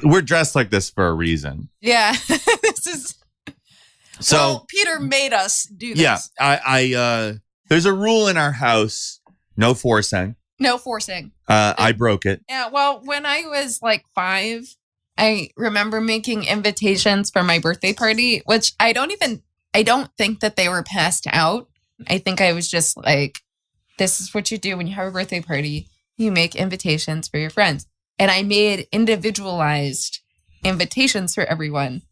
We're dressed like this for a reason. Yeah. This is... So well, Peter made us do this. Yeah, I there's a rule in our house, no forcing. No forcing. I broke it. Yeah, well, when I was like 5, I remember making invitations for my birthday party, which I don't think that they were passed out. I think I was just like, this is what you do when you have a birthday party. You make invitations for your friends. And I made individualized invitations for everyone.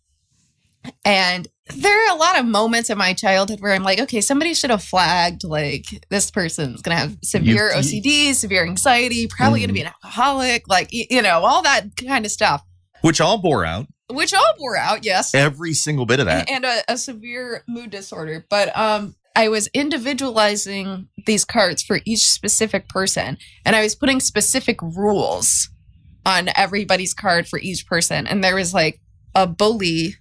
And there are a lot of moments in my childhood where I'm like, okay, somebody should have flagged, like, this person's going to have severe OCD, severe anxiety, probably going to be an alcoholic, like, all that kind of stuff. Which all bore out. Yes. Every single bit of that. And a severe mood disorder. But I was individualizing these cards for each specific person. And I was putting specific rules on everybody's card for each person. And there was like a bully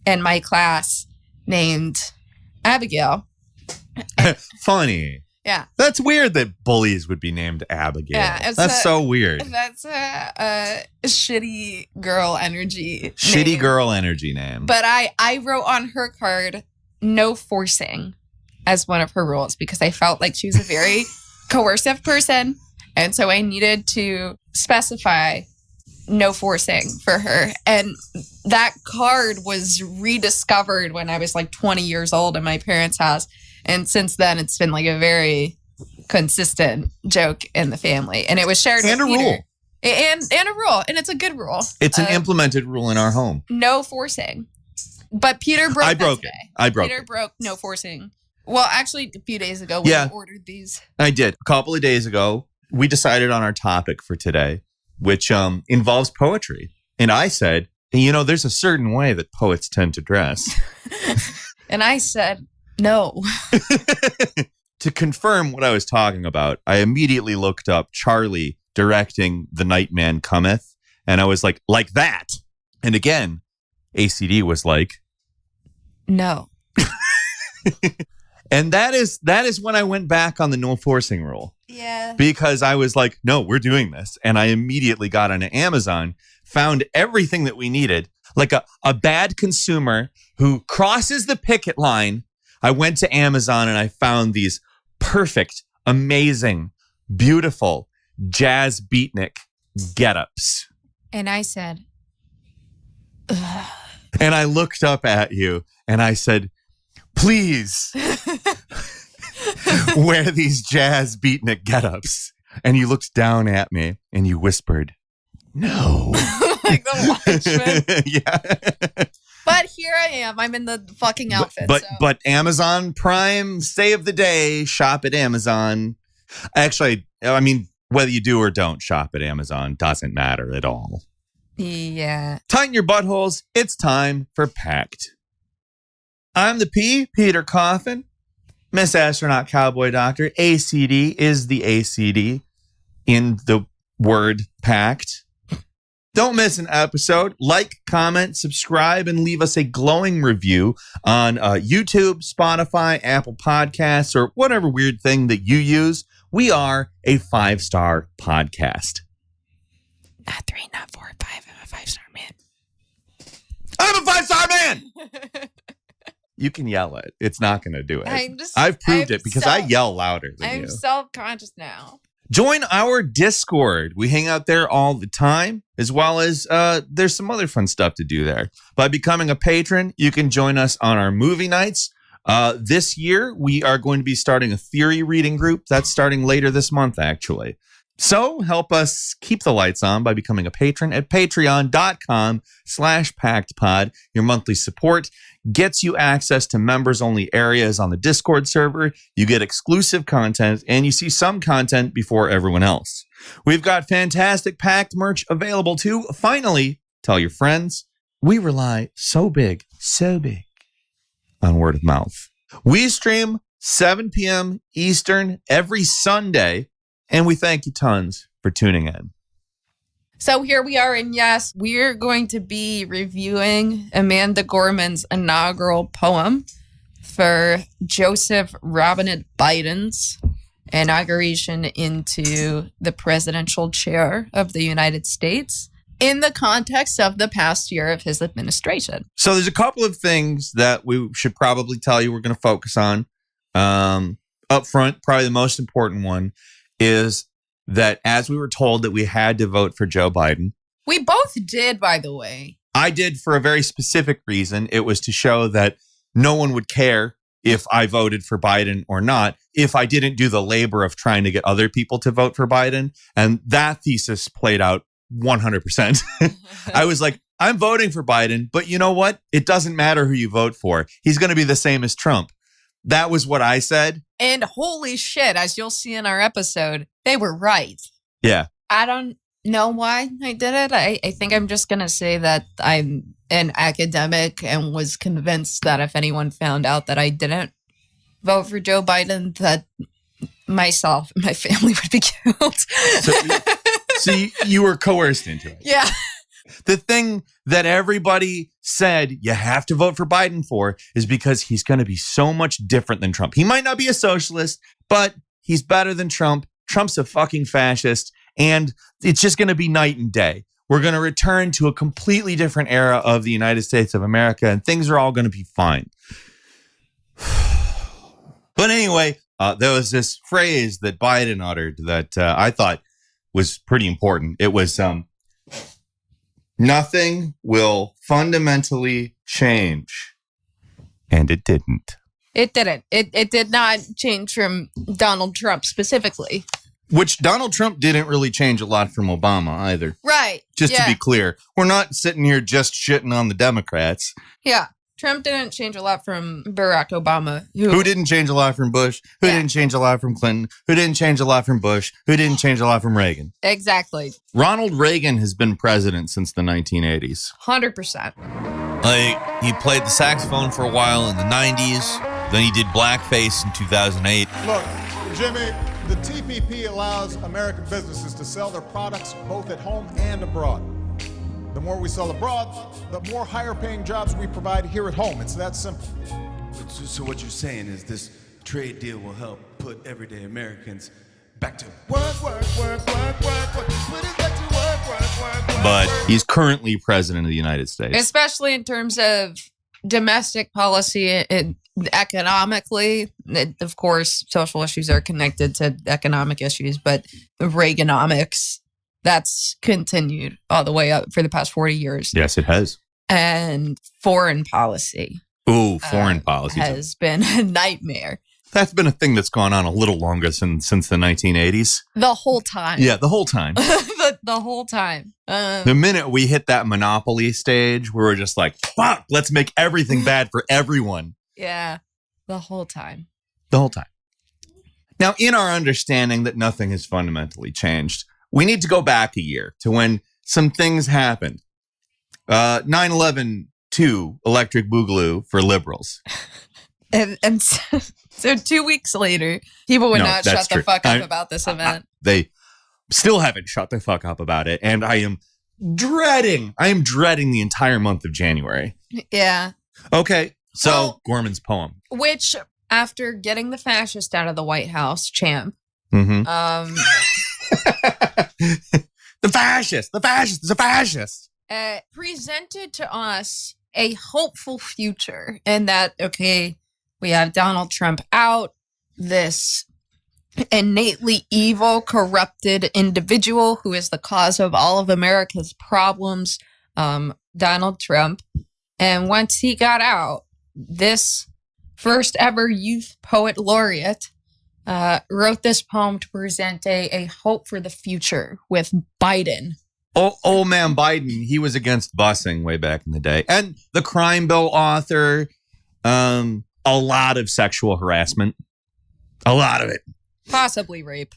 in my class named Abigail. Funny. Yeah. That's weird that bullies would be named Abigail. Yeah, that's so weird. That's a shitty girl energy name. But I wrote on her card, no forcing, as one of her rules, because I felt like she was a very coercive person. And so I needed to specify no forcing for her. And that card was rediscovered when I was like 20 years old in my parents' house. And since then, it's been like a very consistent joke in the family. And it was shared with Peter. Rule. And a rule. And it's a good rule. It's an implemented rule in our home. No forcing. But Peter broke it. I broke it. Peter broke no forcing. Well, actually, a few days ago, we ordered these. I did. A couple of days ago, we decided on our topic for today, which involves poetry. And I said, there's a certain way that poets tend to dress. And I said, no. To confirm what I was talking about, I immediately looked up Charlie directing The Night Man Cometh. And I was like that. And again, ACD was like, no. And that is when I went back on the no forcing rule. Yeah. Because I was like, no, we're doing this. And I immediately got onto Amazon, found everything that we needed. Like a bad consumer who crosses the picket line. I went to Amazon and I found these perfect, amazing, beautiful jazz beatnik get-ups. And I said, ugh. And I looked up at you and I said, please wear these jazz beatnik get-ups. And you looked down at me and you whispered, no. Like the Watchmen. Yeah. But here I am. I'm in the fucking outfit. But Amazon Prime, save the day. Shop at Amazon. Actually, I mean, whether you do or don't shop at Amazon doesn't matter at all. Yeah. Tighten your buttholes. It's time for Packed. I'm the P, Peter Coffin, Miss Astronaut Cowboy Doctor. ACD is the ACD in the word Packed. Don't miss an episode. Like, comment, subscribe, and leave us a glowing review on YouTube, Spotify, Apple Podcasts, or whatever weird thing that you use. We are a 5-star podcast. Not 3, not 4, 5. I'm a 5-star man. I'm a 5-star man! You can yell it. It's not going to do it. I've proved it because I yell louder than you. I'm self-conscious now. Join our Discord. We hang out there all the time, as well as there's some other fun stuff to do there. By becoming a patron, you can join us on our movie nights. This year, we are going to be starting a theory reading group. That's starting later this month, actually. So help us keep the lights on by becoming a patron at patreon.com/packedpod. Your monthly support gets you access to members-only areas on the Discord server. You get exclusive content, and you see some content before everyone else. We've got fantastic Packed merch available too. Finally, tell your friends. We rely so big on word of mouth. We stream 7 p.m. Eastern every Sunday. And we thank you tons for tuning in. So here we are, and yes, we're going to be reviewing Amanda Gorman's inaugural poem for Joseph Robinette Biden's inauguration into the presidential chair of the United States. in the context of the past year of his administration. So there's a couple of things that we should probably tell you we're going to focus on. Up front, probably the most important one is that as we were told that we had to vote for Joe Biden. We both did, by the way. I did for a very specific reason. It was to show that no one would care if I voted for Biden or not, if I didn't do the labor of trying to get other people to vote for Biden. And that thesis played out 100%. I was like, I'm voting for Biden, but you know what? It doesn't matter who you vote for. He's going to be the same as Trump. That was what I said. And holy shit, as you'll see in our episode, they were right. Yeah. I don't know why I did it. I think I'm just going to say that I'm an academic and was convinced that if anyone found out that I didn't vote for Joe Biden, that myself and my family would be killed. So you were coerced into it. Yeah. The thing that everybody said you have to vote for Biden for is because he's going to be so much different than Trump. He might not be a socialist, but he's better than Trump. Trump's a fucking fascist, and it's just going to be night and day. We're going to return to a completely different era of the United States of America, and things are all going to be fine. But anyway, there was this phrase that Biden uttered that I thought was pretty important. It was, nothing will fundamentally change. And it didn't. It didn't. It did not change from Donald Trump specifically. Which Donald Trump didn't really change a lot from Obama either. Right. Just to be clear. We're not sitting here just shitting on the Democrats. Yeah. Trump didn't change a lot from Barack Obama. Who didn't change a lot from Bush? Who didn't change a lot from Clinton? Who didn't change a lot from Bush? Who didn't change a lot from Reagan? Exactly. Ronald Reagan has been president since the 1980s. 100%. Like, he played the saxophone for a while in the 90s. Then he did blackface in 2008. Look, Jimmy, the TPP allows American businesses to sell their products both at home and abroad. The more we sell abroad, the more higher paying jobs we provide here at home. It's that simple. So what you're saying is this trade deal will help put everyday Americans back to work. Put it back to work. But he's currently president of the United States. Especially in terms of domestic policy and economically. Of course, social issues are connected to economic issues, but Reaganomics, that's continued all the way up for the past 40 years. Yes, it has. And foreign policy. Ooh, foreign policy has been a nightmare. That's been a thing that's gone on a little longer since the 1980s. The whole time. Yeah, the whole time. the whole time. The minute we hit that monopoly stage, we were just like, fuck, let's make everything bad for everyone. Yeah, the whole time. The whole time. Now, in our understanding that nothing has fundamentally changed, we need to go back a year to when some things happened. 9/11, 2, Electric Boogaloo for liberals. And so 2 weeks later, people would not shut the fuck up about this event. They still haven't shut the fuck up about it. And I am dreading the entire month of January. Yeah. Okay. So Gorman's poem. Which, after getting the fascist out of the White House, champ. Mm-hmm. The fascist is a fascist. Presented to us a hopeful future, and that, okay, we have Donald Trump out, this innately evil, corrupted individual who is the cause of all of America's problems, Donald Trump. And once he got out, this first ever youth poet laureate wrote this poem to present a hope for the future with Biden. Old man Biden, he was against busing way back in the day. And the crime bill author, a lot of sexual harassment. A lot of it. Possibly rape.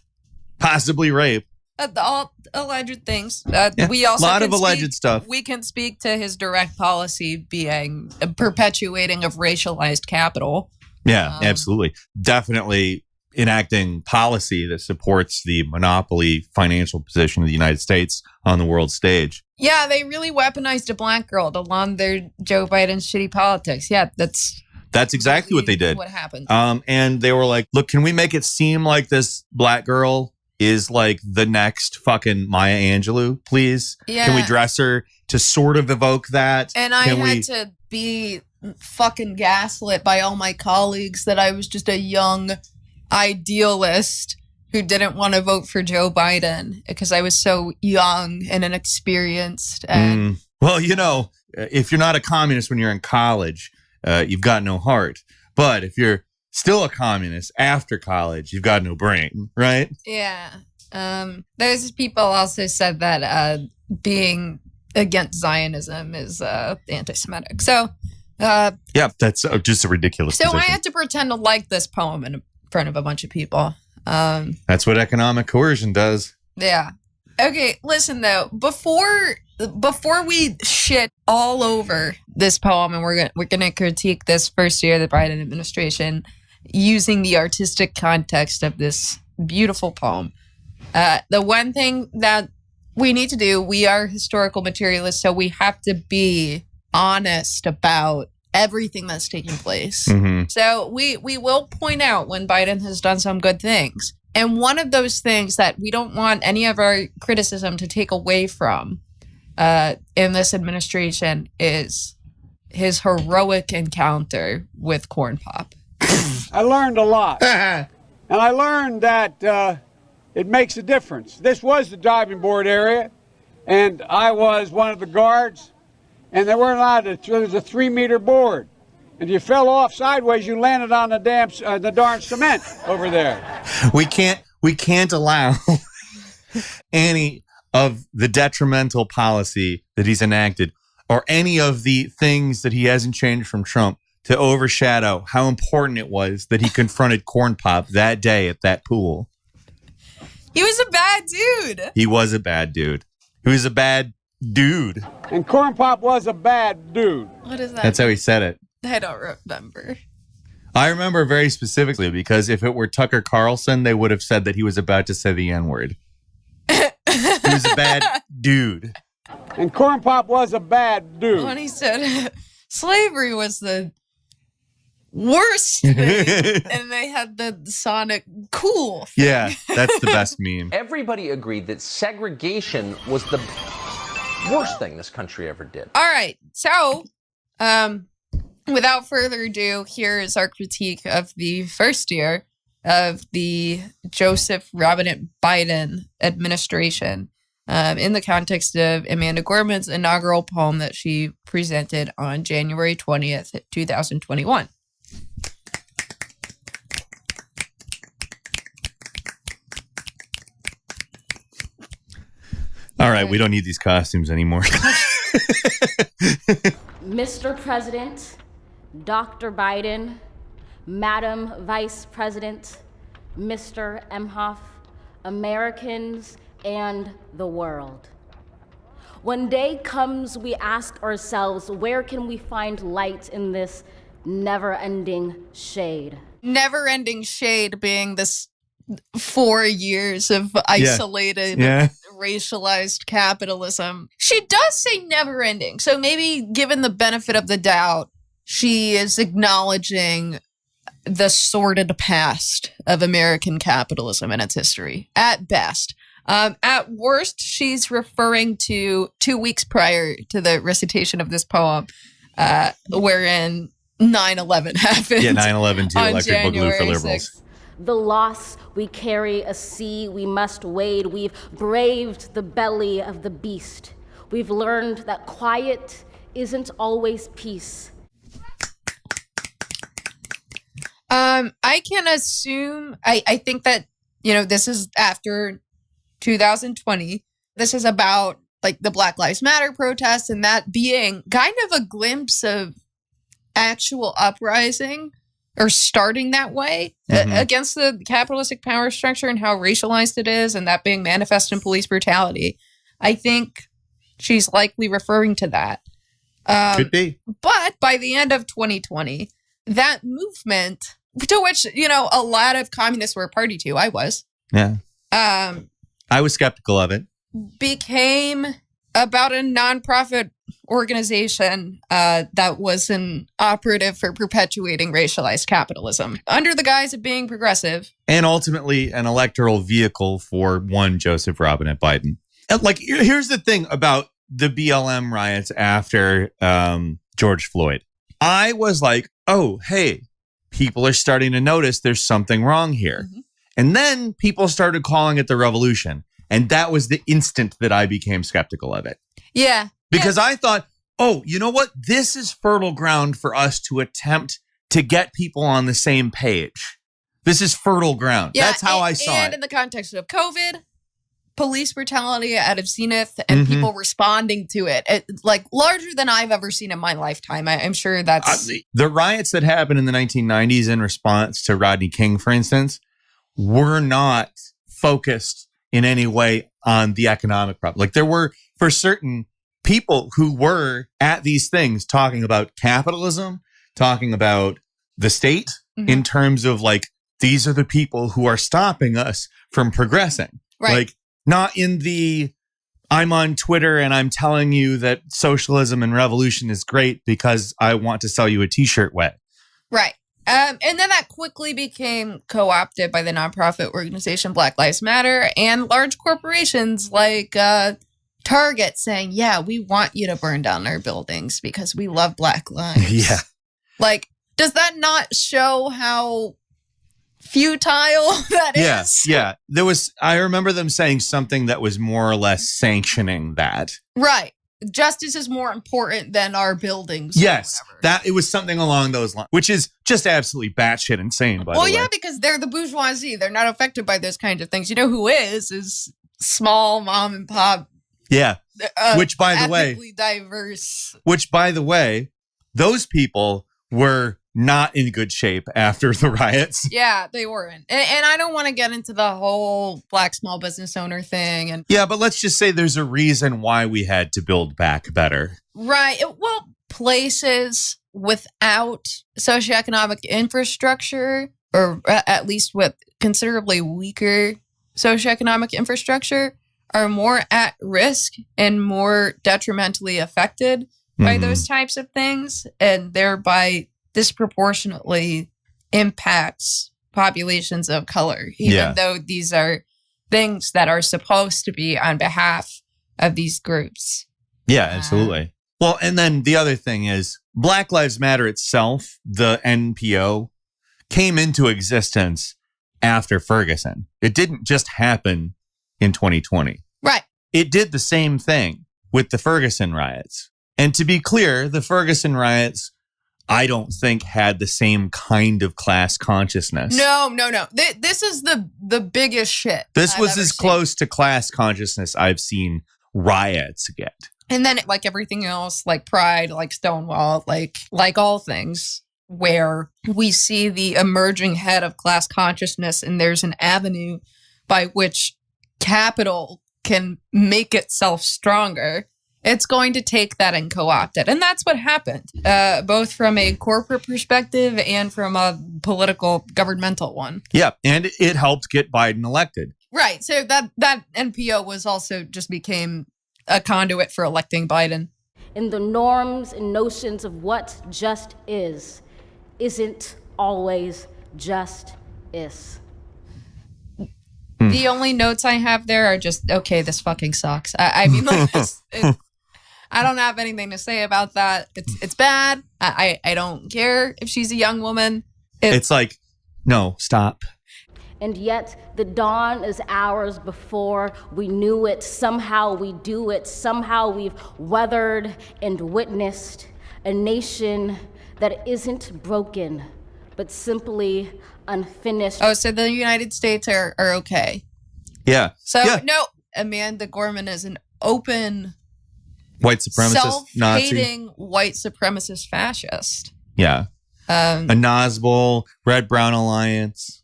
All alleged things. Yeah, We also a lot of alleged stuff. We can speak to his direct policy being a perpetuating of racialized capital. Yeah, absolutely. Definitely enacting policy that supports the monopoly financial position of the United States on the world stage. Yeah, they really weaponized a black girl to launder Joe Biden's shitty politics. Yeah, That's exactly what they did. What happened? And they were like, look, can we make it seem like this black girl is like the next fucking Maya Angelou, please? Yeah. Can we dress her to sort of evoke that? And I had to be fucking gaslit by all my colleagues that I was just a young idealist who didn't want to vote for Joe Biden because I was so young and inexperienced. And Well, if you're not a communist when you're in college, you've got no heart. But if you're still a communist after college, you've got no brain, right? yeah. Those people also said that being against Zionism is anti-Semitic. So, yeah, that's just a ridiculous so I position. had to pretend to like this poem in front of a bunch of people. That's what economic coercion does. Yeah. Okay, listen though, before we shit all over this poem and we're gonna critique this first year of the Biden administration using the artistic context of this beautiful poem. The one thing that we need to do, we are historical materialists, so we have to be honest about everything that's taking place. Mm-hmm. So we will point out when Biden has done some good things. And one of those things that we don't want any of our criticism to take away from in this administration is his heroic encounter with Corn Pop. I learned a lot. And I learned that it makes a difference. This was the diving board area, and I was one of the guards, and they weren't allowed to. There was a 3-meter board. And if you fell off sideways, you landed on the darn cement over there. We can't allow any of the detrimental policy that he's enacted or any of the things that he hasn't changed from Trump to overshadow how important it was that he confronted Corn Pop that day at that pool. He was a bad dude. He was a bad dude. He was a bad dude. And Corn Pop was a bad dude. What is that? That's how he said it. I don't remember. I remember very specifically because if it were Tucker Carlson, they would have said that he was about to say the N-word. He was a bad dude. And Corn Pop was a bad dude. When he said slavery was the worst thing, and they had the Sonic cool thing. Yeah, that's the best meme. Everybody agreed that segregation was the worst thing this country ever did. All right, so without further ado, here is our critique of the first year of the Joseph Robinette Biden administration in the context of Amanda Gorman's inaugural poem that she presented on January 20th, 2021. All right, we don't need these costumes anymore. Mr. President, Dr. Biden, Madam Vice President, Mr. Emhoff, Americans, and the world. When day comes, we ask ourselves, where can we find light in this never-ending shade? Never-ending shade being this 4 years of isolated, racialized capitalism. She does say never-ending, so maybe given the benefit of the doubt, she is acknowledging the sordid past of American capitalism and its history, at best. At worst, she's referring to 2 weeks prior to the recitation of this poem, wherein 9/11 happened. Yeah, 9/11 too, on electric boogaloo for January liberals. 6th. The loss we carry, a sea we must wade. We've braved the belly of the beast. We've learned that quiet isn't always peace. I can assume, I think that, this is after 2020. This is about like the Black Lives Matter protests and that being kind of a glimpse of actual uprising or starting that way against the capitalistic power structure and how racialized it is, and that being manifest in police brutality. I think she's likely referring to that. Could be. But by the end of 2020, that movement, to which, a lot of communists were a party to, I was. Yeah. I was skeptical of it. Became about a nonprofit organization that was an operative for perpetuating racialized capitalism under the guise of being progressive. And ultimately an electoral vehicle for one Joseph Robinette Biden. And like, here's the thing about the BLM riots after George Floyd. I was like, oh, hey, people are starting to notice there's something wrong here. Mm-hmm. And then people started calling it the revolution. And that was the instant that I became skeptical of it. Yeah. Because I thought, oh, you know what? This is fertile ground for us to attempt to get people on the same page. This is fertile ground. Yeah, that's how I saw it. And in the context of COVID, police brutality at Zenith, and people responding to it, like larger than I've ever seen in my lifetime. I'm sure that's... the riots that happened in the 1990s in response to Rodney King, for instance, were not focused in any way on the economic problem. Like there were, for certain, people who were at these things talking about capitalism, talking about the state in terms of like, these are the people who are stopping us from progressing. Right. Like not in the, I'm on Twitter and I'm telling you that socialism and revolution is great because I want to sell you a t-shirt way. Right. And then that quickly became co-opted by the nonprofit organization Black Lives Matter and large corporations like Target saying, yeah, we want you to burn down our buildings because we love Black lives. Yeah. Like, does that not show how futile that is? Yeah. I remember them saying something that was more or less sanctioning that. Right. Justice is more important than our buildings. Yes, that it was something along those lines, which is just absolutely batshit insane, by the way. Well, yeah, because they're the bourgeoisie. They're not affected by those kinds of things. You know who is small mom and pop. Yeah, which by the way, ethnically diverse. Which by the way, those people were not in good shape after the riots. Yeah, they weren't. And I don't want to get into the whole black small business owner thing. And yeah, but let's just say there's a reason why we had to build back better. Right. Well, places without socioeconomic infrastructure, or at least with considerably weaker socioeconomic infrastructure, are more at risk and more detrimentally affected by those types of things, and thereby disproportionately impacts populations of color, even though these are things that are supposed to be on behalf of these groups. Yeah, absolutely. Well, and then the other thing is Black Lives Matter itself, the NPO, came into existence after Ferguson. It didn't just happen in 2020. Right. It did the same thing with the Ferguson riots. And to be clear, the Ferguson riots, I don't think had the same kind of class consciousness. No. This is the biggest shit. This was as close to class consciousness I've seen riots get. And then like everything else, like Pride, like Stonewall, like all things where we see the emerging head of class consciousness, and there's an avenue by which capital can make itself stronger. It's going to take that and co-opt it. And that's what happened, both from a corporate perspective and from a political, governmental one. Yeah, and it helped get Biden elected. Right. So that NPO was also just became a conduit for electing Biden. In the norms and notions of what just isn't always just is. The only notes I have there are just, okay, this fucking sucks. I mean, like, I don't have anything to say about that. It's bad. I don't care if she's a young woman. It's like, no, stop. And yet the dawn is hours before we knew it. Somehow we do it. Somehow we've weathered and witnessed a nation that isn't broken, but simply unfinished. Oh, so the United States are okay. Yeah. So, yeah. No, Amanda Gorman is an open, white supremacist, self-hating Nazi. white supremacist fascist. Yeah. A Nazbol, Red Brown Alliance.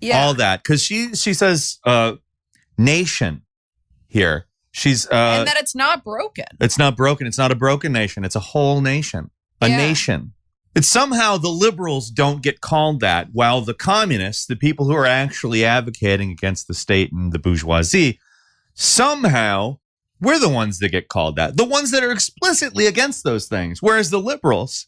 Yeah. All that. Because she says nation here. She's and that it's not broken. It's not broken. It's not a broken nation. It's a whole nation. A nation. It's somehow the liberals don't get called that, while the communists, the people who are actually advocating against the state and the bourgeoisie, somehow We're the ones that get called that. The ones that are explicitly against those things. Whereas the liberals,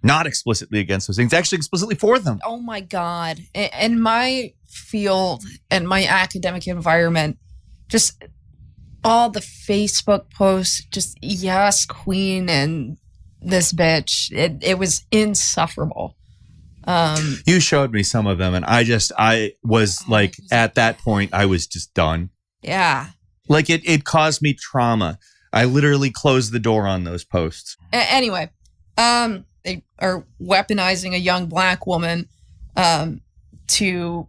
not explicitly against those things, actually explicitly for them. Oh my God. In my field and my academic environment, just all the Facebook posts, just yes, queen and this bitch. It was insufferable. You showed me some of them, and I was like, at that point, I was just done. Yeah. Like it caused me trauma. I literally closed the door on those posts. Anyway, they are weaponizing a young black woman to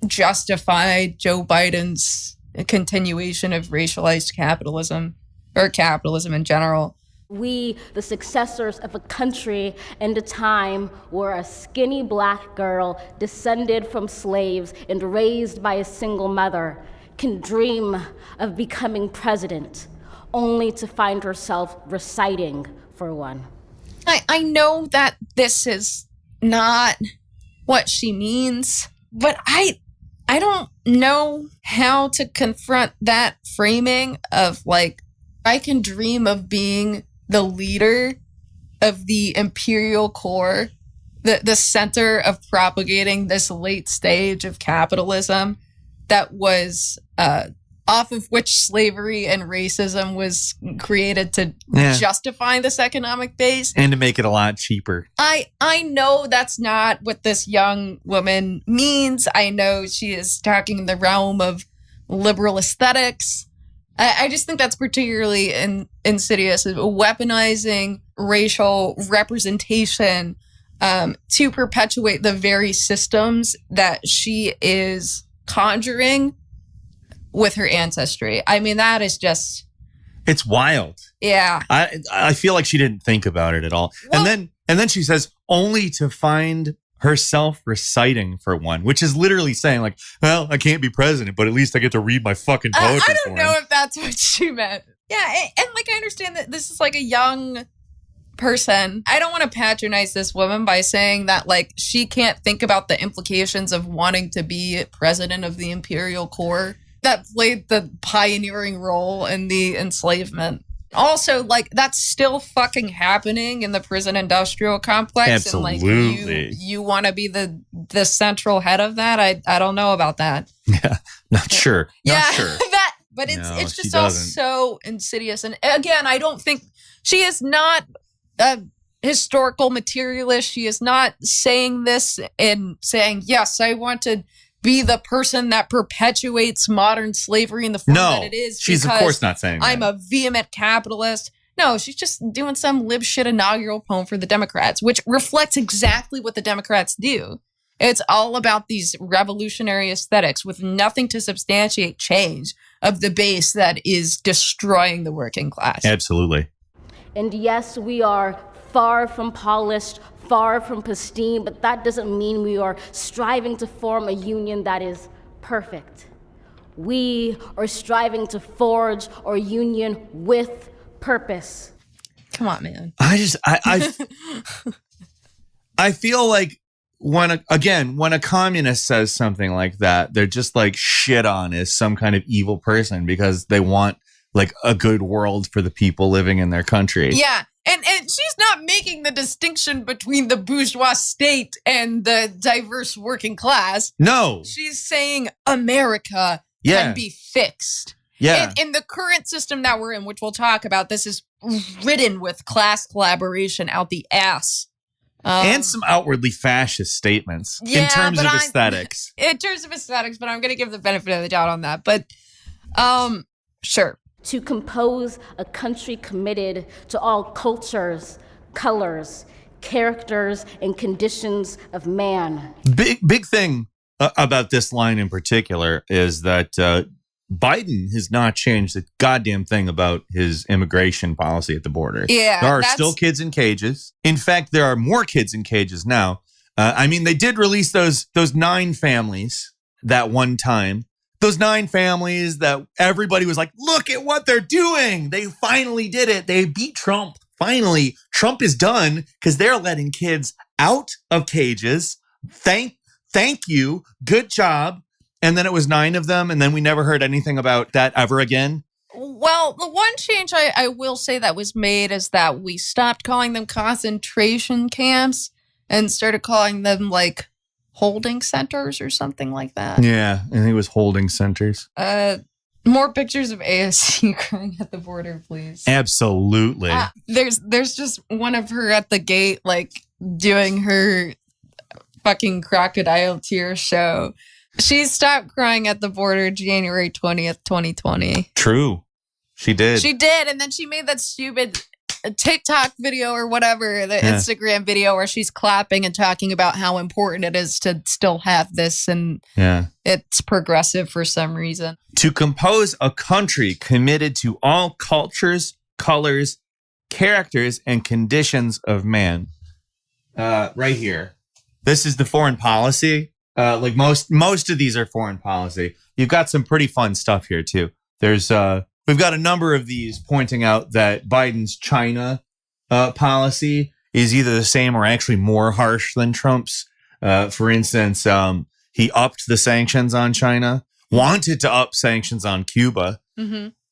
justify Joe Biden's continuation of racialized capitalism, or capitalism in general. We, the successors of a country and a time where a skinny black girl descended from slaves and raised by a single mother can dream of becoming president, only to find herself reciting for one. I know that this is not what she means, but I don't know how to confront that framing of like, I can dream of being the leader of the imperial core, the center of propagating this late stage of capitalism that was off of which slavery and racism was created to justify this economic base. And to make it a lot cheaper. I know that's not what this young woman means. I know she is talking in the realm of liberal aesthetics. I just think that's particularly insidious, weaponizing racial representation to perpetuate the very systems that she is conjuring with her ancestry. I mean, that is just... It's wild. Yeah. I feel like she didn't think about it at all. Well, and then she says, only to find herself reciting for one, which is literally saying like, well, I can't be president, but at least I get to read my fucking poetry. I don't know if that's what she meant. Yeah, and like I understand that this is like a young person. I don't want to patronize this woman by saying that like she can't think about the implications of wanting to be president of the imperial core that played the pioneering role in the enslavement. Also, like, that's still fucking happening in the prison industrial complex. Absolutely. And like you want to be the central head of that? I don't know about that. Yeah, not sure. Not sure. But it's just all so insidious. And again, I don't think she is not a historical materialist. She is not saying this and saying, yes, I want to be the person that perpetuates modern slavery in the form that it is. She's of course not saying that. I'm a vehement capitalist. No, she's just doing some lib shit inaugural poem for the Democrats, which reflects exactly what the Democrats do. It's all about these revolutionary aesthetics with nothing to substantiate change of the base that is destroying the working class. Absolutely. And yes, we are far from polished, far from pristine, but that doesn't mean we are striving to form a union that is perfect. We are striving to forge our union with purpose. Come on, man. I feel like when a communist says something like that, they're just like shit on as some kind of evil person because they want like a good world for the people living in their country. Yeah. And she's not making the distinction between the bourgeois state and the diverse working class. No. She's saying America can be fixed. Yeah. In the current system that we're in, which we'll talk about, this is ridden with class collaboration out the ass. And some outwardly fascist statements in terms of aesthetics. In terms of aesthetics, but I'm going to give the benefit of the doubt on that. But sure. To compose a country committed to all cultures, colors, characters, and conditions of man. Big thing about this line in particular is that Biden has not changed a goddamn thing about his immigration policy at the border. Yeah, there are still kids in cages. In fact, there are more kids in cages now. I mean, they did release those 9 families that one time. Those 9 families that everybody was like, look at what they're doing. They finally did it. They beat Trump. Finally, Trump is done because they're letting kids out of cages. Thank you. Good job. And then it was 9 of them. And then we never heard anything about that ever again. Well, the one change I will say that was made is that we stopped calling them concentration camps and started calling them like holding centers or something like that. Yeah, I think it was holding centers. More pictures of ASC crying at the border, please. Absolutely. There's just one of her at the gate, like doing her fucking crocodile tear show. She stopped crying at the border January 20th, 2020. True. She did. She did. And then she made that stupid TikTok video or whatever, the Instagram video where she's clapping and talking about how important it is to still have this. And it's progressive for some reason. To compose a country committed to all cultures, colors, characters, and conditions of man. Right here. This is the foreign policy. Like most of these are foreign policy. You've got some pretty fun stuff here too. There's we've got a number of these pointing out that Biden's China policy is either the same or actually more harsh than Trump's. For instance, he upped the sanctions on China, wanted to up sanctions on Cuba.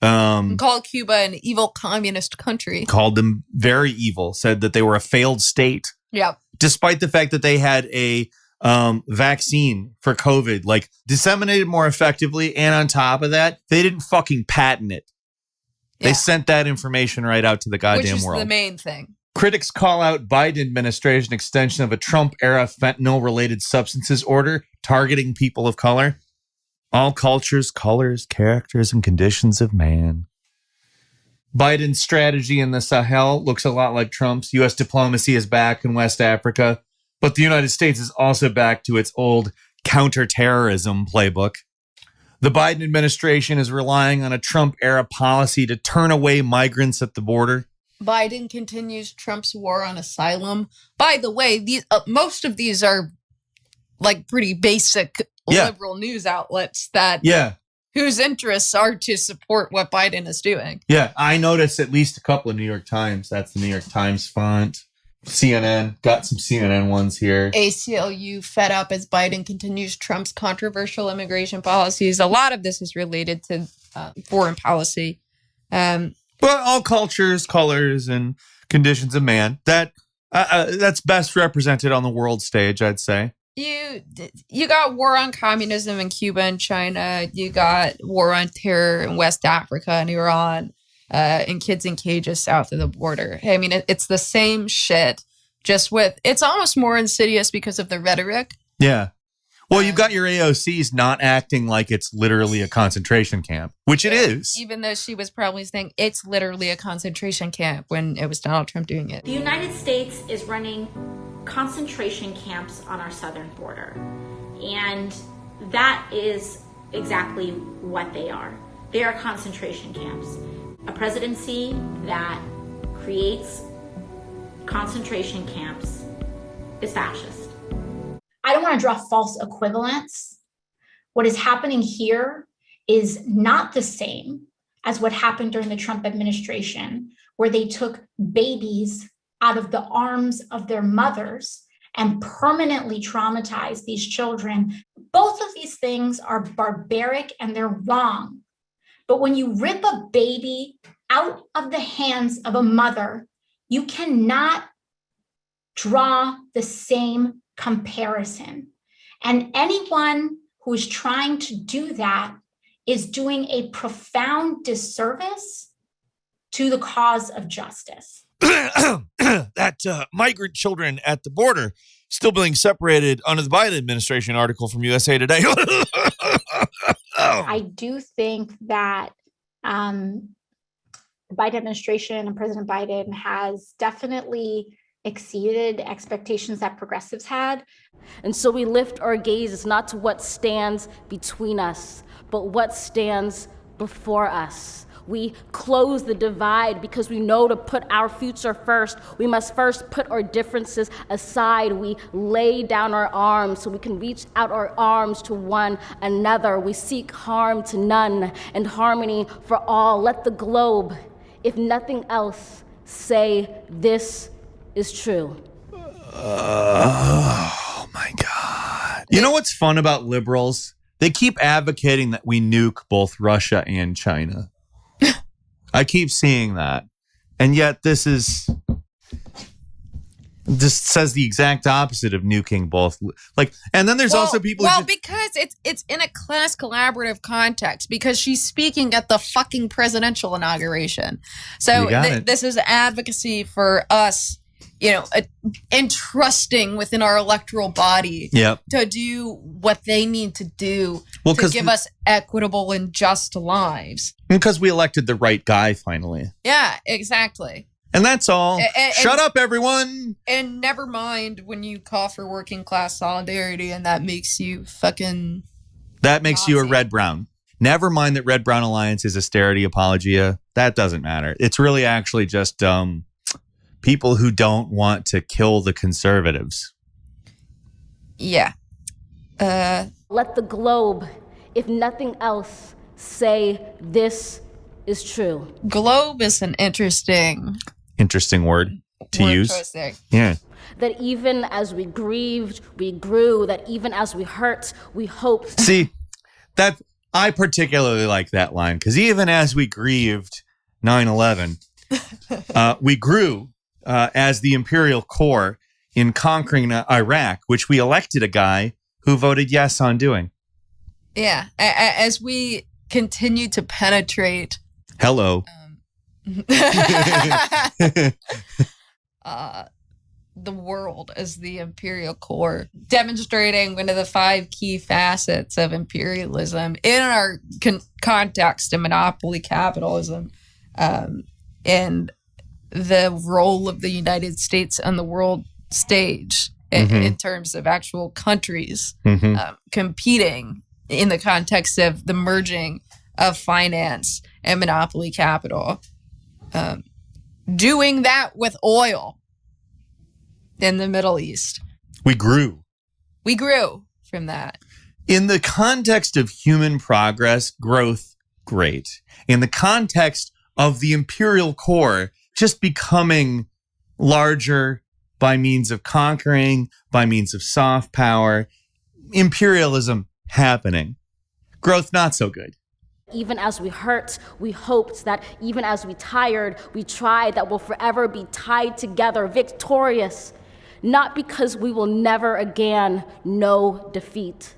Called Cuba an evil communist country. Called them very evil, said that they were a failed state. Yeah. Despite the fact that they had a vaccine for COVID, like disseminated more effectively. And on top of that, they didn't fucking patent it. They sent that information right out to the goddamn world. Which is the main thing. Critics call out Biden administration extension of a Trump-era fentanyl-related substances order targeting people of color. All cultures, colors, characters, and conditions of man. Biden's strategy in the Sahel looks a lot like Trump's. U.S. diplomacy is back in West Africa, but the United States is also back to its old counterterrorism playbook. The Biden administration is relying on a Trump-era policy to turn away migrants at the border. Biden continues Trump's war on asylum. By the way, these most of these are like pretty basic liberal news outlets that whose interests are to support what Biden is doing. Yeah, I noticed at least a couple of New York Times. That's the New York Times font. CNN, got some CNN ones here. ACLU fed up as Biden continues Trump's controversial immigration policies. A lot of this is related to foreign policy. But all cultures, colors, and conditions of man. That's best represented on the world stage, I'd say. You got war on communism in Cuba and China. You got war on terror in West Africa and Iran. And kids in cages south of the border. I mean, it's the same shit, just with, it's almost more insidious because of the rhetoric. Yeah. Well, you've got your AOCs not acting like it's literally a concentration camp, which it is. Even though she was probably saying it's literally a concentration camp when it was Donald Trump doing it. The United States is running concentration camps on our southern border. And that is exactly what they are. They are concentration camps. A presidency that creates concentration camps is fascist. I don't want to draw false equivalence. What is happening here is not the same as what happened during the Trump administration, where they took babies out of the arms of their mothers and permanently traumatized these children. Both of these things are barbaric and they're wrong. But when you rip a baby out of the hands of a mother, you cannot draw the same comparison. And anyone who is trying to do that is doing a profound disservice to the cause of justice. That migrant children at the border still being separated under the Biden administration article from USA Today. I do think that the Biden administration and President Biden has definitely exceeded expectations that progressives had. And so we lift our gazes not to what stands between us, but what stands before us. We close the divide because we know to put our future first, we must first put our differences aside. We lay down our arms so we can reach out our arms to one another. We seek harm to none and harmony for all. Let the globe, if nothing else, say this is true. Oh my God. You know what's fun about liberals? They keep advocating that we nuke both Russia and China. I keep seeing that. And yet this says the exact opposite of nuking both. Like, and then there's also people who because it's in a class collaborative context, because she's speaking at the fucking presidential inauguration. So this is advocacy for us, entrusting within our electoral body to do what they need to do to give us equitable and just lives. Because we elected the right guy finally. Yeah, exactly. And that's all. Shut up, everyone. And never mind when you call for working class solidarity and that makes you fucking That makes Nazi. you a red-brown. Never mind that red-brown alliance is austerity apologia. That doesn't matter. It's really actually just people who don't want to kill the conservatives. Yeah. Let the globe, if nothing else, say this is true. Globe is an interesting word to use. choice there. Yeah. That even as we grieved, we grew. That even as we hurt, we hoped. See, that I particularly like that line, because even as we grieved 9/11, we grew as the Imperial Corps in conquering Iraq, which we elected a guy who voted yes on doing. Yeah. As we continue to penetrate Hello. the world as the Imperial Corps, demonstrating one of the 5 key facets of imperialism in our context of monopoly capitalism, and the role of the United States on the world stage in terms of actual countries competing in the context of the merging of finance and monopoly capital. Doing that with oil in the Middle East. We grew. We grew from that. In the context of human progress, growth, great. In the context of the Imperial Corps just becoming larger by means of conquering, by means of soft power, imperialism happening. Growth not so good. Even as we hurt, we hoped. That even as we tired, we tried. That we'll forever be tied together, victorious. Not because we will never again know defeat,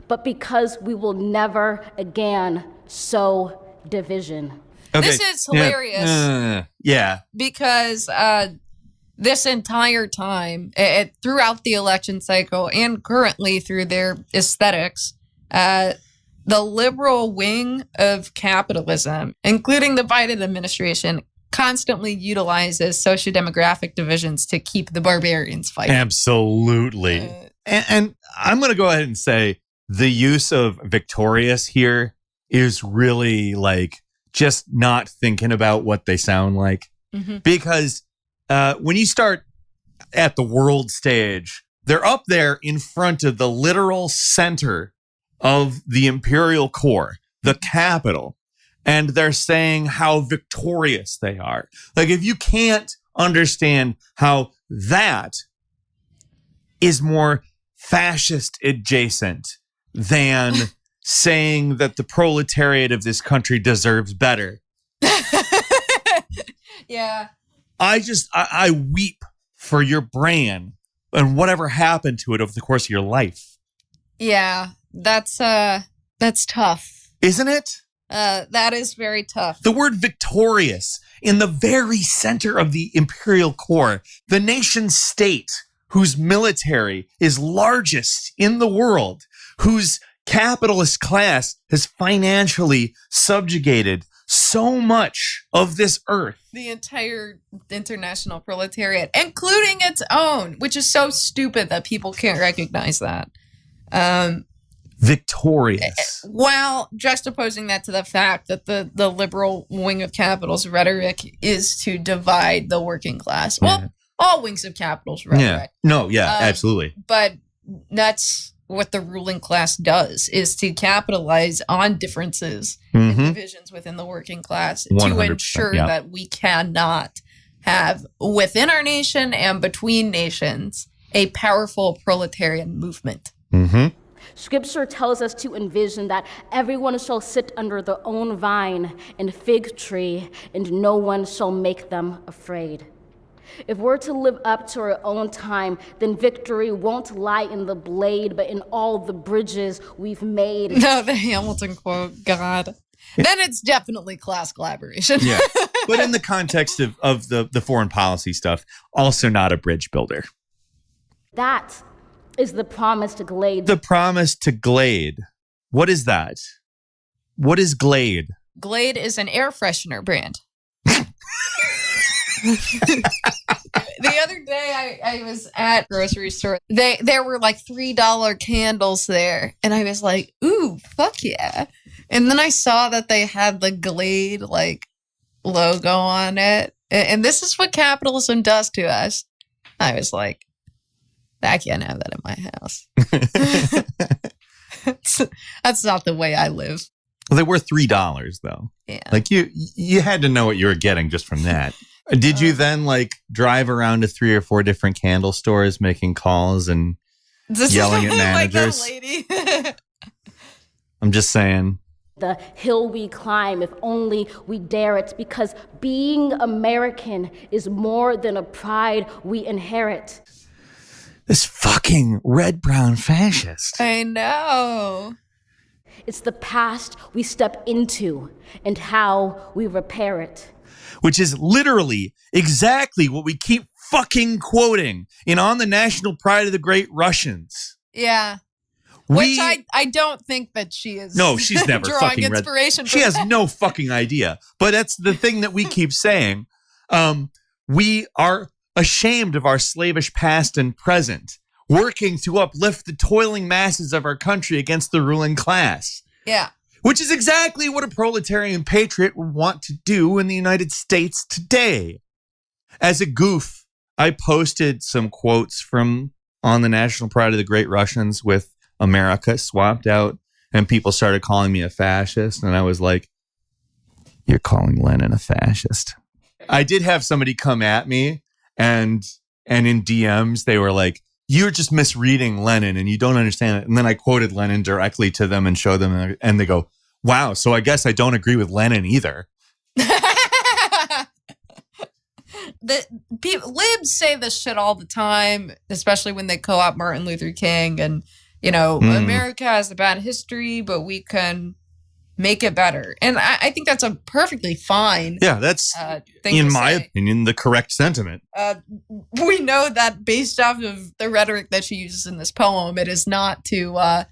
but because we will never again sow division. Okay. This is hilarious. Yeah. Because this entire time, throughout the election cycle and currently through their aesthetics, the liberal wing of capitalism, including the Biden administration, constantly utilizes socio-demographic divisions to keep the barbarians fighting. Absolutely. And I'm going to go ahead and say the use of victorious here is really like just not thinking about what they sound like. Because when you start at the world stage, they're up there in front of the literal center of the Imperial Corps, the capital, and they're saying how victorious they are. Like, if you can't understand how that is more fascist adjacent than saying that the proletariat of this country deserves better. Yeah. I weep for your brain and whatever happened to it over the course of your life. Yeah. That's tough. Isn't it? That is very tough. The word victorious in the very center of the Imperial Corps, the nation state whose military is largest in the world, whose capitalist class has financially subjugated so much of this earth. The entire international proletariat, including its own, which is so stupid that people can't recognize that. Victorious. While juxtaposing that to the fact that the liberal wing of capital's rhetoric is to divide the working class. Well, all wings of capital's rhetoric. Absolutely. But that's what the ruling class does, is to capitalize on differences and divisions within the working class to ensure that we cannot have within our nation and between nations a powerful proletarian movement. Scripture tells us to envision that everyone shall sit under their own vine and fig tree, and no one shall make them afraid. If we're to live up to our own time, then victory won't lie in the blade, but in all the bridges we've made. No, the Hamilton quote, God. Then it's definitely class collaboration. Yeah. But in the context of the foreign policy stuff, also not a bridge builder. That is the promise to Glade. The promise to Glade. What is that? What is Glade? Glade is an air freshener brand. The other day I was at a grocery store. There were like $3 candles there. And I was like, ooh, fuck yeah. And then I saw that they had the Glade like logo on it. And this is what capitalism does to us. I was like, I can't have that in my house. That's not the way I live. Well, they were $3 though. Yeah. Like you had to know what you were getting just from that. Did you then like drive around to 3 or 4 different candle stores making calls and yelling at managers? Like that lady. I'm just saying. The hill we climb, if only we dare it, because being American is more than a pride we inherit. This fucking red-brown fascist. I know. It's the past we step into and how we repair it. Which is literally exactly what we keep fucking quoting in On the National Pride of the Great Russians. Yeah. Which I don't think that she is. No, she's never drawing fucking inspiration. She has no fucking idea. But that's the thing that we keep saying. We are ashamed of our slavish past and present, working to uplift the toiling masses of our country against the ruling class. Yeah. Which is exactly what a proletarian patriot would want to do in the United States today. As a goof, I posted some quotes from On the National Pride of the Great Russians with America swapped out, and people started calling me a fascist, and I was like, you're calling Lenin a fascist. I did have somebody come at me, and in DMs, they were like, you're just misreading Lenin and you don't understand it. And then I quoted Lenin directly to them and showed them, and they go, wow, so I guess I don't agree with Lenin either. Libs say this shit all the time, especially when they co-opt Martin Luther King and, America has a bad history, but we can make it better. And I think that's a perfectly fine that's, thing in to my say. opinion, the correct sentiment. We know that based off of the rhetoric that she uses in this poem, it is not to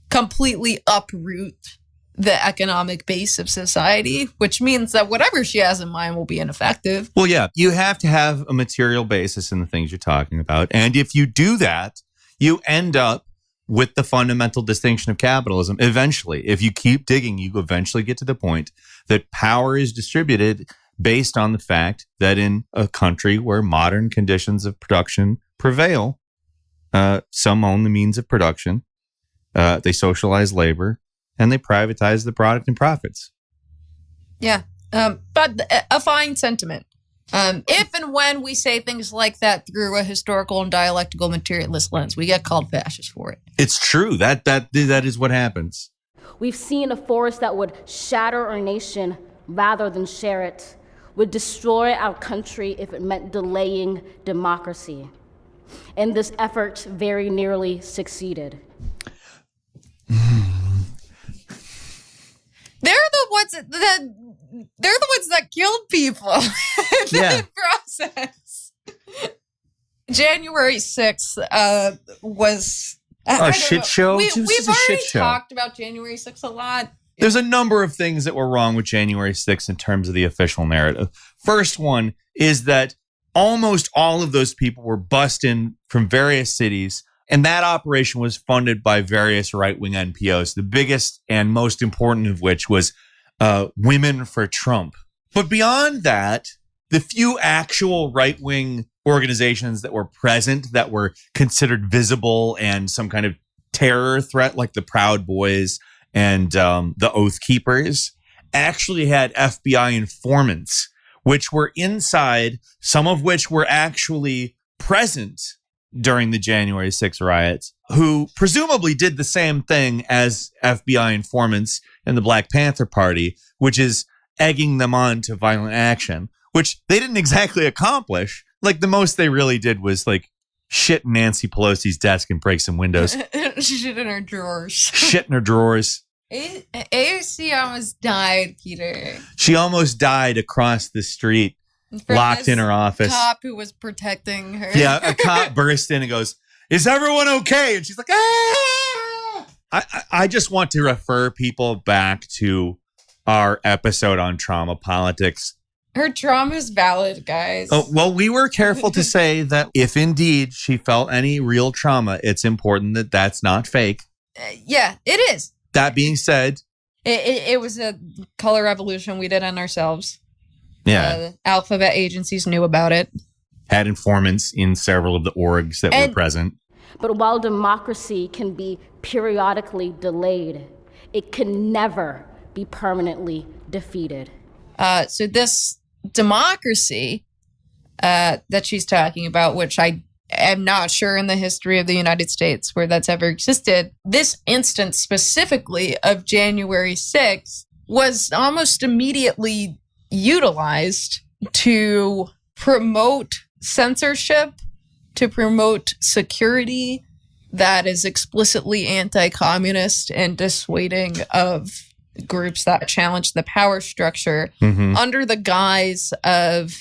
completely uproot the economic base of society, which means that whatever she has in mind will be ineffective. Well, yeah, you have to have a material basis in the things you're talking about. And if you do that, you end up with the fundamental distinction of capitalism. Eventually, if you keep digging, you eventually get to the point that power is distributed based on the fact that in a country where modern conditions of production prevail, some own the means of production, they socialize labor, and they privatize the product and profits. Yeah, but a fine sentiment. If and when we say things like that through a historical and dialectical materialist lens, we get called fascist for it. It's true. That is what happens. We've seen a force that would shatter our nation rather than share it, would destroy our country if it meant delaying democracy. And this effort very nearly succeeded. They're the ones that killed people in the process. January 6th was a shit show. We've already talked about January 6th a lot. There's a number of things that were wrong with January 6th in terms of the official narrative. First one is that almost all of those people were bussed in from various cities, and that operation was funded by various right-wing NPOs, the biggest and most important of which was Women for Trump. But beyond that, the few actual right-wing organizations that were present that were considered visible and some kind of terror threat, like the Proud Boys and the Oath Keepers, actually had FBI informants, which were inside, some of which were actually present during the January 6 riots, who presumably did the same thing as FBI informants in the Black Panther Party, which is egging them on to violent action, which they didn't exactly accomplish. Like, the most they really did was, like, shit in Nancy Pelosi's desk and break some windows. Shit in her drawers. Shit in her drawers. AOC almost died, Peter. She almost died across the street, locked in her office. Cop who was protecting her. Yeah, a cop burst in and goes, "Is everyone okay?" And she's like, "Ah!" I just want to refer people back to our episode on trauma politics. Her trauma is valid, guys. Oh, well, we were careful to say that if indeed she felt any real trauma, it's important that that's not fake. Yeah, it is. That being said, it was a color revolution we did on ourselves. Yeah. Alphabet agencies knew about it. Had informants in several of the orgs that were present. But while democracy can be periodically delayed, it can never be permanently defeated. So this democracy that she's talking about, which I am not sure in the history of the United States where that's ever existed, this instance specifically of January 6th was almost immediately utilized to promote censorship, to promote security that is explicitly anti-communist and dissuading of groups that challenge the power structure under the guise of,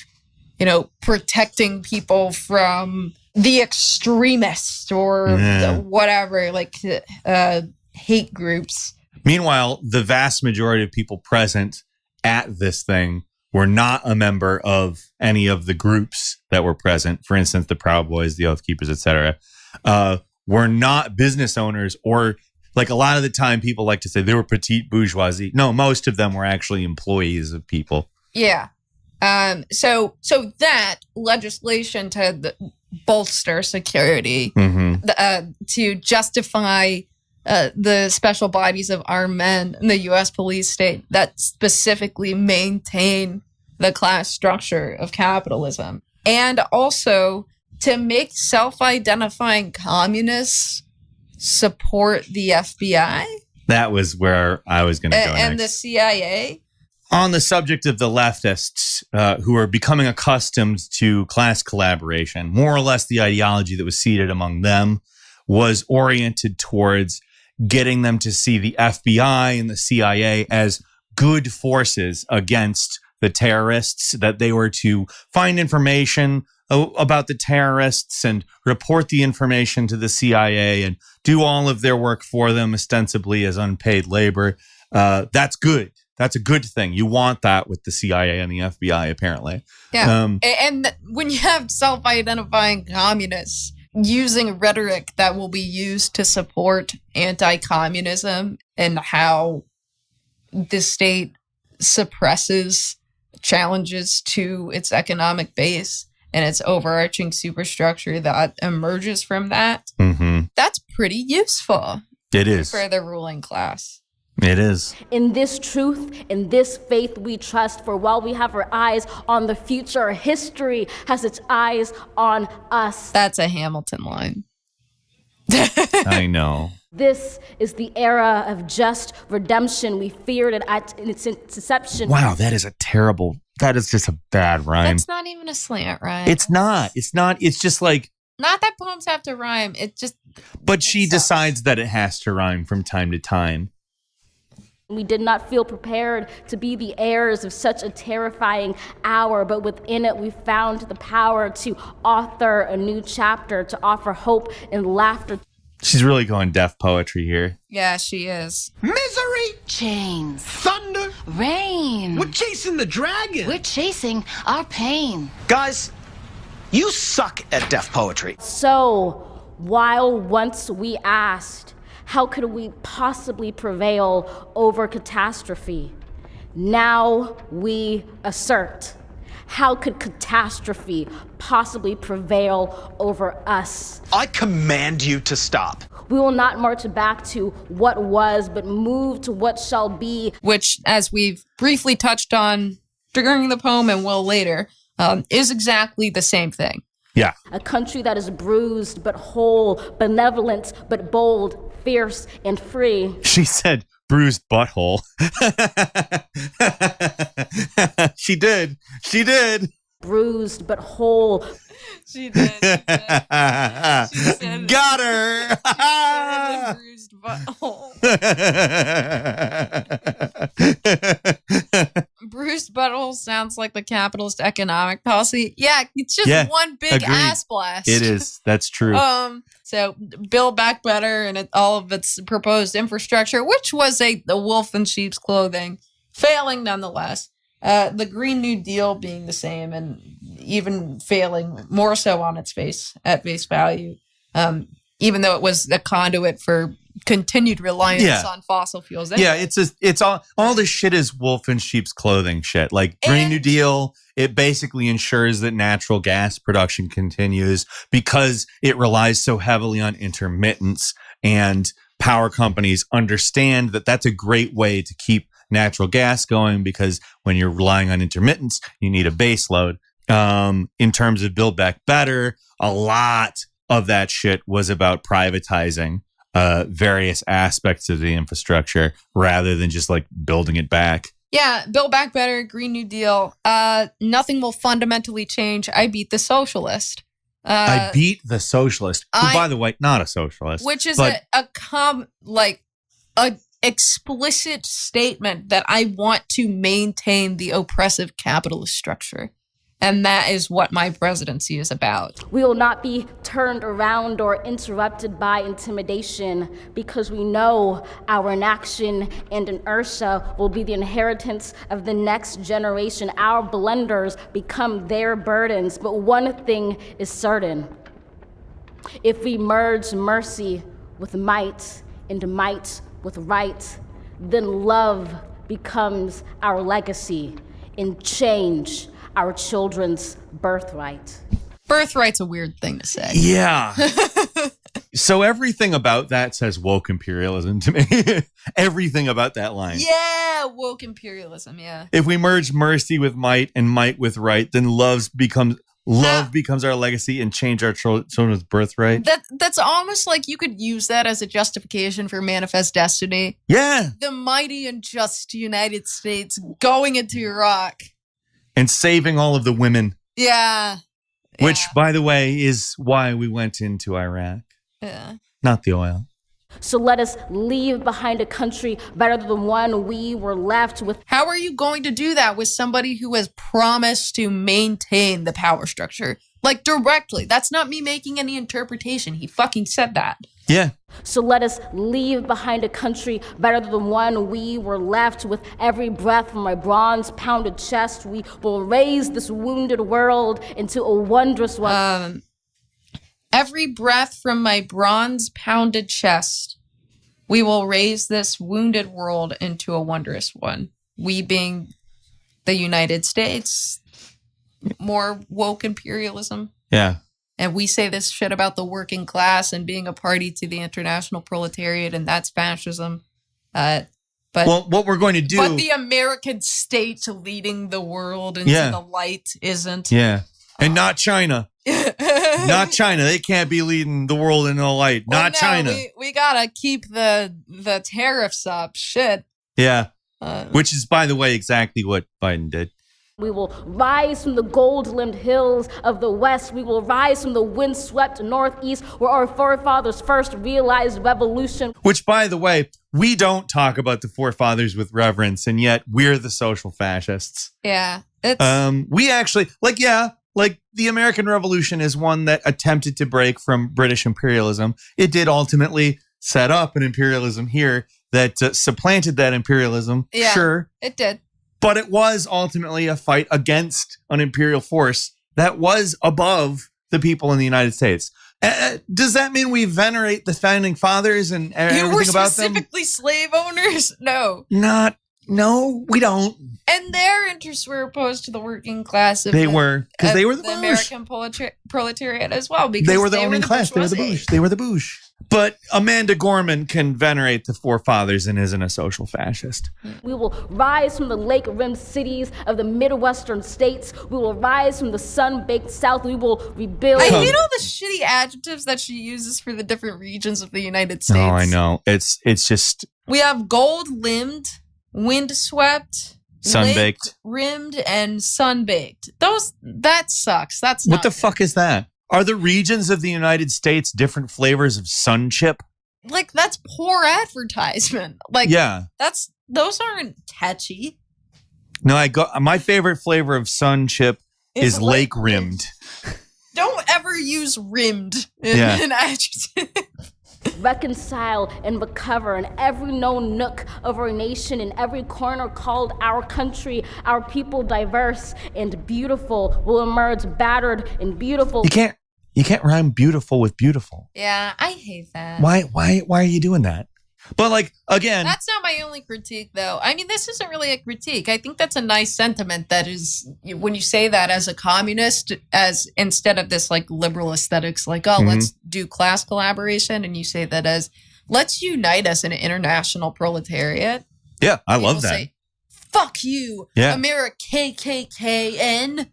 protecting people from the extremists or whatever, like hate groups. Meanwhile, the vast majority of people present at this thing were not a member of any of the groups that were present. For instance, the Proud Boys, the Oath Keepers, etc. Were not business owners, or like a lot of the time people like to say they were petite bourgeoisie. No, most of them were actually employees of people. Yeah. So that legislation to bolster security, to justify the special bodies of armed men in the U.S. police state that specifically maintain the class structure of capitalism, and also to make self-identifying communists support the FBI. That was where I was going to go and next. The CIA. On the subject of the leftists who are becoming accustomed to class collaboration, more or less the ideology that was seated among them was oriented towards getting them to see the FBI and the CIA as good forces against the terrorists, that they were to find information about the terrorists and report the information to the CIA and do all of their work for them, ostensibly as unpaid labor. That's good. That's a good thing. You want that with the CIA and the FBI, apparently. Yeah. And when you have self-identifying communists using rhetoric that will be used to support anti-communism and how the state suppresses challenges to its economic base and its overarching superstructure that emerges from that, that's pretty useful. It is. For the ruling class. It is. In this truth, in this faith we trust, for while we have our eyes on the future, history has its eyes on us. That's a Hamilton line. I know. This is the era of just redemption. We feared it at its inception. Wow, that is just a bad rhyme. That's not even a slant rhyme. It's not. It's just like... Not that poems have to rhyme. It just... But she decides that it has to rhyme from time to time. We did not feel prepared to be the heirs of such a terrifying hour, but within it we found the power to author a new chapter, to offer hope and laughter. She's really going deaf poetry here. Yeah, she is. Misery, chains, thunder, rain. We're chasing the dragon. We're chasing our pain. Guys, you suck at deaf poetry. So, while once we asked, how could we possibly prevail over catastrophe? Now we assert, how could catastrophe possibly prevail over us? I command you to stop. We will not march back to what was, but move to what shall be. Which, as we've briefly touched on during the poem and will later, is exactly the same thing. Yeah. A country that is bruised but whole, benevolent but bold, fierce and free. She said bruised butthole. She did. Bruised but whole. She did. She said, Got her. bruised butthole. Bruised butthole sounds like the capitalist economic policy. Yeah, it's just one big agreed. ass blast. It is. That's true. So Build Back Better and all of its proposed infrastructure, which was the wolf in sheep's clothing, failing nonetheless. The Green New Deal being the same and even failing more so on its face value, even though it was a conduit for continued reliance on fossil fuels. Anyway. Yeah, it's all this shit is wolf in sheep's clothing shit. Like Green New Deal, it basically ensures that natural gas production continues because it relies so heavily on intermittence, and power companies understand that that's a great way to keep natural gas going, because when you're relying on intermittence, you need a base load. In terms of Build Back Better, a lot of that shit was about privatizing various aspects of the infrastructure rather than just like building it back. Yeah, Build Back Better, Green New Deal. Nothing will fundamentally change. I beat the socialist. I beat the socialist, who, by the way, not a socialist. Which is a explicit statement that I want to maintain the oppressive capitalist structure. And that is what my presidency is about. We will not be turned around or interrupted by intimidation, because we know our inaction and inertia will be the inheritance of the next generation. Our blunders become their burdens. But one thing is certain: if we merge mercy with might and might with right, then love becomes our legacy and change our children's birthright. Birthright's a weird thing to say. Yeah. So everything about that says woke imperialism to me. Everything about that line. Yeah, woke imperialism, yeah. If we merge mercy with might and might with right, then love becomes our legacy and change our children's birthright. That's almost like you could use that as a justification for Manifest Destiny. Yeah. The mighty and just United States going into Iraq. And saving all of the women. Yeah. Which, by the way, is why we went into Iraq. Yeah. Not the oil. So let us leave behind a country better than the one we were left with. How are you going to do that with somebody who has promised to maintain the power structure? Like, directly. That's not me making any interpretation. He fucking said that. Yeah. So let us leave behind a country better than the one we were left with. Every breath from my bronze-pounded chest, we will raise this wounded world into a wondrous one. Every breath from my bronze-pounded chest, we will raise this wounded world into a wondrous one. We being the United States, more woke imperialism. Yeah. And we say this shit about the working class and being a party to the international proletariat, and that's fascism. But what we're going to do... But the American state leading the world into the light isn't. Yeah. And not China. Not China. They can't be leading the world into the light. Not China. We gotta keep the tariffs up. Shit. Yeah. Which is, by the way, exactly what Biden did. We will rise from the gold-limbed hills of the West. We will rise from the wind-swept Northeast, where our forefathers first realized revolution. Which, by the way, we don't talk about the forefathers with reverence, and yet we're the social fascists. Yeah. We actually, the American Revolution is one that attempted to break from British imperialism. It did ultimately set up an imperialism here that supplanted that imperialism. Yeah, sure. It did. But it was ultimately a fight against an imperial force that was above the people in the United States. Does that mean we venerate the founding fathers and everything about them? Specifically slave owners? No. No, we don't. And their interests were opposed to the working class. They were, because they were the American proletariat as well. Because they were the owning class. They were the bouge. They were the bouge. But Amanda Gorman can venerate the forefathers and isn't a social fascist. We will rise from the lake-rimmed cities of the Midwestern states. We will rise from the sun-baked South. We will rebuild. I hate all the shitty adjectives that she uses for the different regions of the United States. Oh, I know. It's just We have gold-limbed, wind-swept, sun-baked, rimmed, and sun-baked. That sucks. That's what not the good. fuck is that? Are the regions of the United States different flavors of sun chip? Like, that's poor advertisement. Like, Yeah. those aren't catchy. No, my favorite flavor of sun chip Is is lake rimmed. Don't ever use rimmed in Yeah. an adjective. reconcile and recover in every known nook of our nation, in every corner called our country. Our people, diverse and beautiful, will emerge battered and beautiful. You can't rhyme beautiful with beautiful. Yeah, I hate that. Why are you doing that? But like, again, That's not my only critique, though. I mean, this isn't really a critique. I think that's a nice sentiment. That is, when you say that as a communist, as instead of this like liberal aesthetics, like, oh, let's do class collaboration, and you say that as let's unite us in an international proletariat. yeah, I People love that. say, fuck you, Yeah. America KKKN.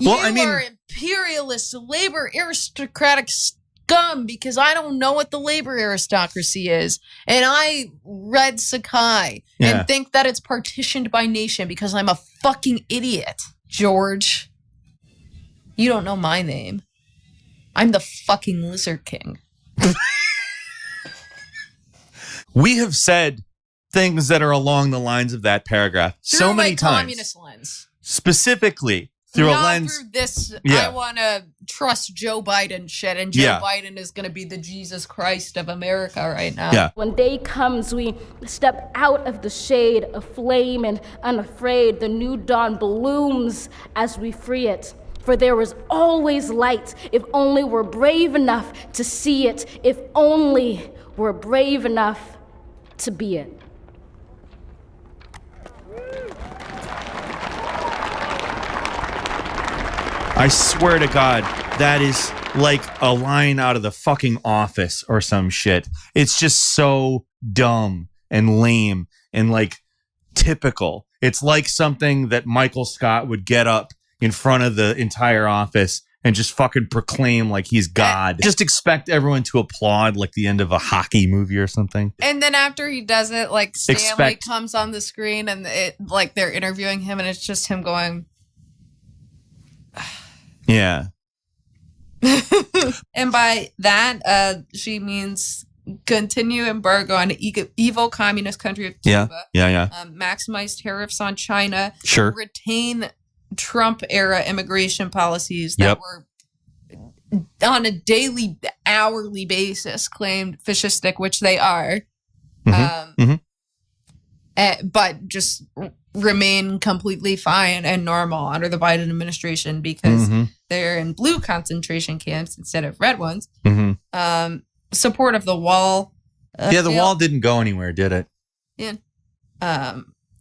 Well, You I mean- are imperialist, labor aristocratic scum because I don't know what the labor aristocracy is. And I read Sakai Yeah. and think that it's partitioned by nation because I'm a fucking idiot. George, you don't know my name. I'm the fucking Lizard King. We have said things that are along the lines of that paragraph so many Through my times. communist lens. Specifically through Not a lens. through this, Yeah. I want to trust Joe Biden shit, and Joe Yeah. Biden is going to be the Jesus Christ of America right now. Yeah. When day comes, we step out of the shade, aflame and unafraid. The new dawn blooms as we free it. For there is always light, if only we're brave enough to see it, if only we're brave enough to be it. I swear to God, that is like a line out of the fucking Office or some shit. It's just so dumb and lame and like typical. It's like something that Michael Scott would get up in front of the entire office and just fucking proclaim like he's God. Just expect everyone to applaud like the end of a hockey movie or something. And then after he does it, like Stanley Expect- comes on the screen and it like they're interviewing him and it's just him going, Yeah. and by that, she means continue embargo on evil communist country of Cuba. Yeah. Maximize tariffs on China. Sure. Retain Trump era immigration policies that Yep. were on a daily, hourly basis claimed fascistic, which they are. But just remain completely fine and normal under the Biden administration because they're in blue concentration camps instead of red ones. Support of the wall. Yeah, the wall didn't go anywhere, did it? Yeah.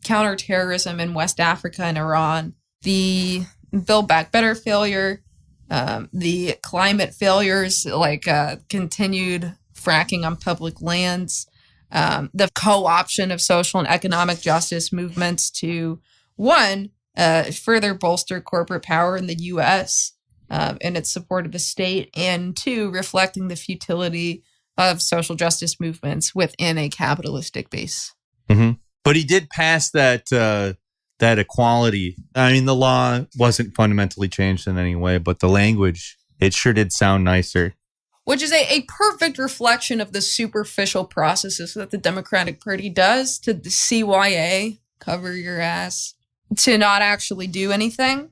Counterterrorism in West Africa and Iran. The Build Back Better failure. The climate failures, like continued fracking on public lands. The co-option of social and economic justice movements to, one, further bolster corporate power in the U.S. In its support of the state, and two, reflecting the futility of social justice movements within a capitalistic base. But he did pass that that equality. I mean, the law wasn't fundamentally changed in any way, but the language, it sure did sound nicer. Which is a perfect reflection of the superficial processes that the Democratic Party does to the CYA, cover your ass, to not actually do anything.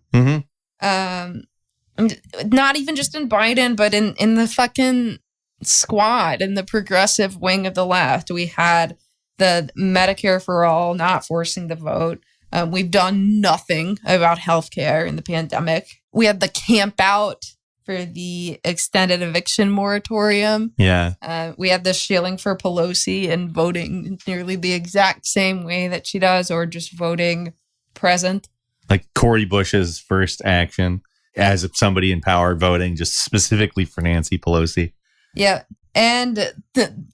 Not even just in Biden, but in the fucking squad, in the progressive wing of the left. We had the Medicare for all, not forcing the vote. We've done nothing about healthcare in the pandemic. We had the camp out for the extended eviction moratorium. Yeah. We had the shilling for Pelosi and voting nearly the exact same way that she does, or just voting present. Like Cory Bush's first action as somebody in power voting just specifically for Nancy Pelosi. Yeah. And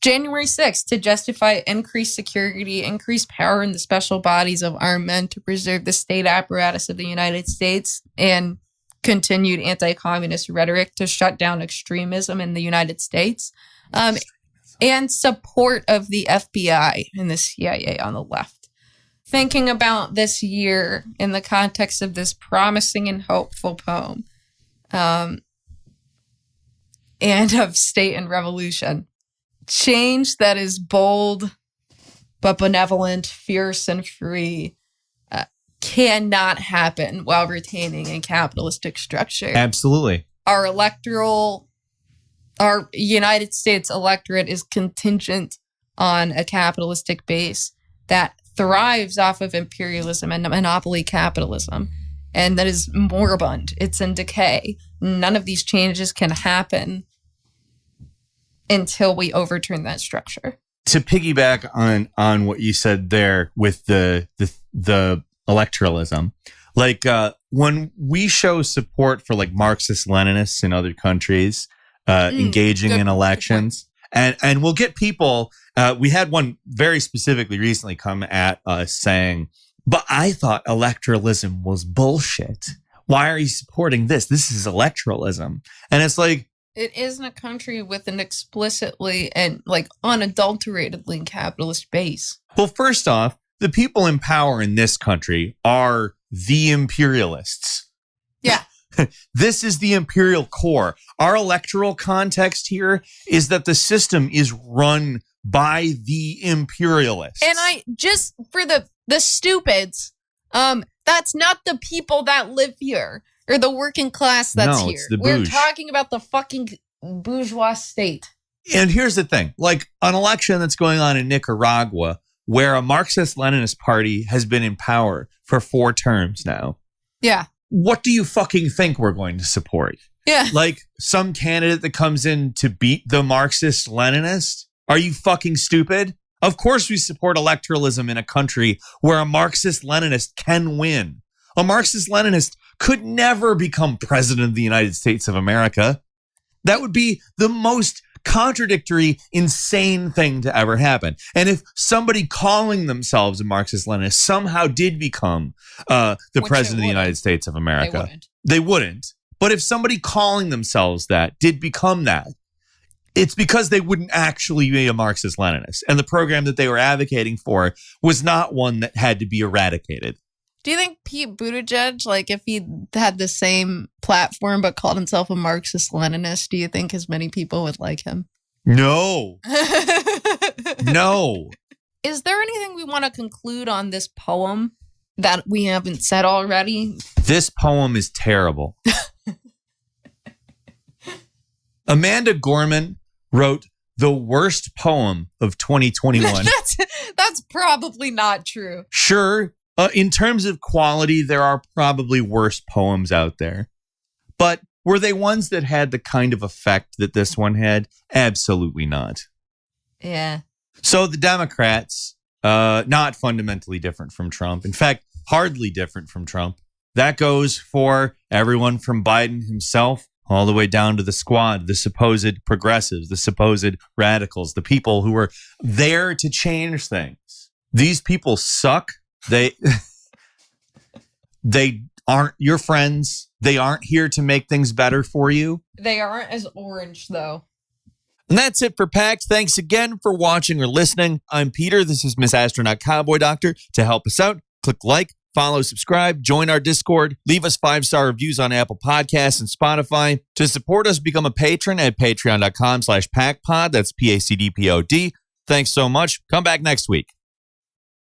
January 6th, to justify increased security, increased power in the special bodies of armed men to preserve the state apparatus of the United States, and continued anti-communist rhetoric to shut down extremism in the United States, and support of the FBI and the CIA on the left. Thinking about this year in the context of this promising and hopeful poem, and of State and Revolution. Change that is bold, but benevolent, fierce, and free cannot happen while retaining a capitalistic structure. Absolutely. Our United States electorate is contingent on a capitalistic base that thrives off of imperialism and monopoly capitalism. And that is moribund. It's in decay. None of these changes can happen until we overturn that structure. To piggyback on what you said there with the electoralism, like when we show support for like Marxist-Leninists in other countries engaging in elections, and we'll get people. We had one very specifically recently come at us saying, "But I thought electoralism was bullshit. Why are you supporting this? This is electoralism." And it's like, it isn't a country with an explicitly and like unadulteratedly capitalist base. Well, first off, the people in power in this country are the imperialists. Yeah. This is the imperial core. Our electoral context here is that the system is run by the imperialists. And I just, for the stupids, that's not the people that live here. Or the working class that's here. We're talking about the fucking bourgeois state. And here's the thing. Like an election that's going on in Nicaragua where a Marxist-Leninist party has been in power for 4 terms now. Yeah. What do you fucking think we're going to support? Yeah. Like some candidate that comes in to beat the Marxist-Leninist? Are you fucking stupid? Of course we support electoralism in a country where a Marxist-Leninist can win. A Marxist-Leninist could never become president of the United States of America. That would be the most contradictory, insane thing to ever happen. And if somebody calling themselves a Marxist-Leninist somehow did become the president of the United States of America, they wouldn't. But if somebody calling themselves that did become that, it's because they wouldn't actually be a Marxist-Leninist. And the program that they were advocating for was not one that had to be eradicated. Do you think Pete Buttigieg, like if he had the same platform but called himself a Marxist-Leninist, do you think as many people would like him? No. No. Is there anything we want to conclude on this poem that we haven't said already? This poem is terrible. Amanda Gorman wrote the worst poem of 2021. That's probably not true. Sure. In terms of quality, there are probably worse poems out there. But were they ones that had the kind of effect that this one had? Absolutely not. Yeah. So the Democrats, not fundamentally different from Trump. In fact, hardly different from Trump. That goes for everyone from Biden himself all the way down to the squad, the supposed progressives, the supposed radicals, the people who were there to change things. These people suck. They aren't your friends. They aren't here to make things better for you. They aren't as orange, though. And that's it for Packed. Thanks again for watching or listening. I'm Peter. This is Miss Astronaut Cowboy Doctor. To help us out, click like, follow, subscribe, join our Discord, leave us 5-star reviews on Apple Podcasts and Spotify. To support us, become a patron at patreon.com/packpod. That's PACDPOD. Thanks so much. Come back next week.